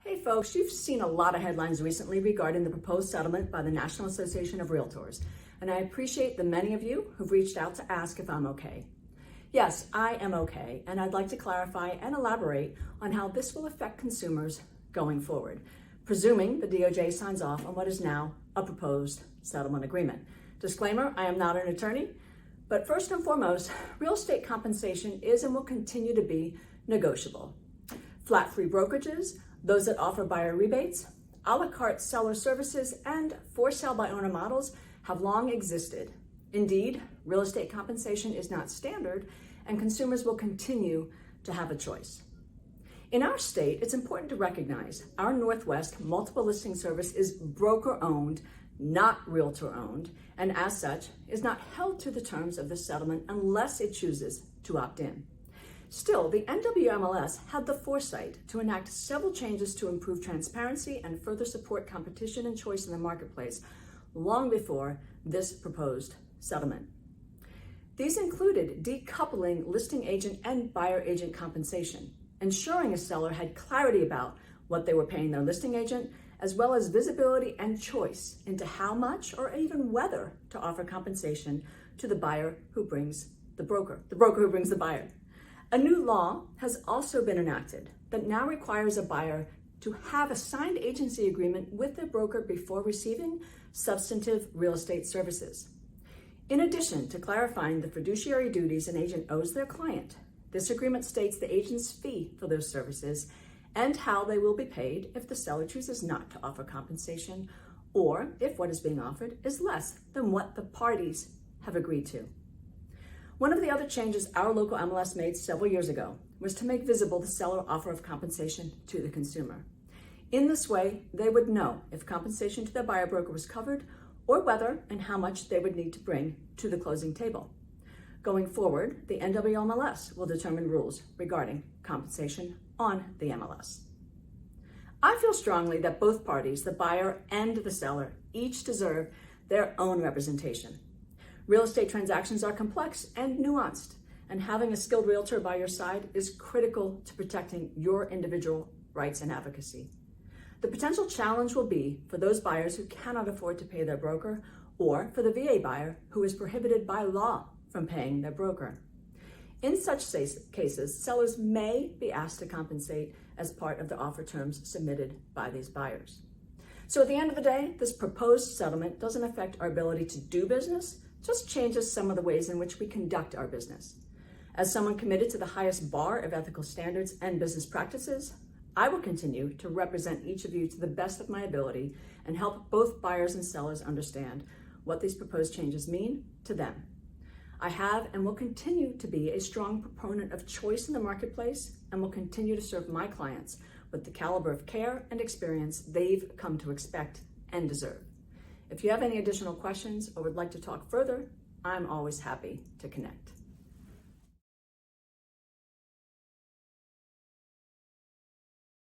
Hey folks, you've seen a lot of headlines recently regarding the proposed settlement by the National Association of Realtors, and I appreciate the many of you who've reached out to ask if I'm okay. Yes, I am okay, and I'd like to clarify and elaborate on how this will affect consumers going forward, presuming the DOJ signs off on what is now a proposed settlement agreement. Disclaimer, I am not an attorney, but first and foremost, real estate compensation is and will continue to be negotiable. Flat-free brokerages, those that offer buyer rebates, a la carte seller services, and for sale by owner models have long existed. Indeed, real estate compensation is not standard, and consumers will continue to have a choice. In our state, it's important to recognize our Northwest multiple listing service is broker-owned, not realtor-owned, and as such, is not held to the terms of the settlement unless it chooses to opt in. Still, the NWMLS had the foresight to enact several changes to improve transparency and further support competition and choice in the marketplace long before this proposed settlement. These included decoupling listing agent and buyer agent compensation, ensuring a seller had clarity about what they were paying their listing agent, as well as visibility and choice into how much or even whether to offer compensation to the buyer who brings the broker who brings the buyer. A new law has also been enacted that now requires a buyer to have a signed agency agreement with their broker before receiving substantive real estate services. In addition to clarifying the fiduciary duties an agent owes their client, this agreement states the agent's fee for those services and how they will be paid if the seller chooses not to offer compensation or if what is being offered is less than what the parties have agreed to. One of the other changes our local MLS made several years ago was to make visible the seller offer of compensation to the consumer. In this way, they would know if compensation to their buyer broker was covered or whether and how much they would need to bring to the closing table. Going forward, the NWMLS will determine rules regarding compensation on the MLS. I feel strongly that both parties, the buyer and the seller, each deserve their own representation. Real estate transactions are complex and nuanced, and having a skilled realtor by your side is critical to protecting your individual rights and advocacy. The potential challenge will be for those buyers who cannot afford to pay their broker, or for the VA buyer who is prohibited by law from paying their broker. In such cases, sellers may be asked to compensate as part of the offer terms submitted by these buyers. So at the end of the day, this proposed settlement doesn't affect our ability to do business, just changes some of the ways in which we conduct our business. As someone committed to the highest bar of ethical standards and business practices, I will continue to represent each of you to the best of my ability and help both buyers and sellers understand what these proposed changes mean to them. I have and will continue to be a strong proponent of choice in the marketplace and will continue to serve my clients with the caliber of care and experience they've come to expect and deserve. If you have any additional questions or would like to talk further, I'm always happy to connect.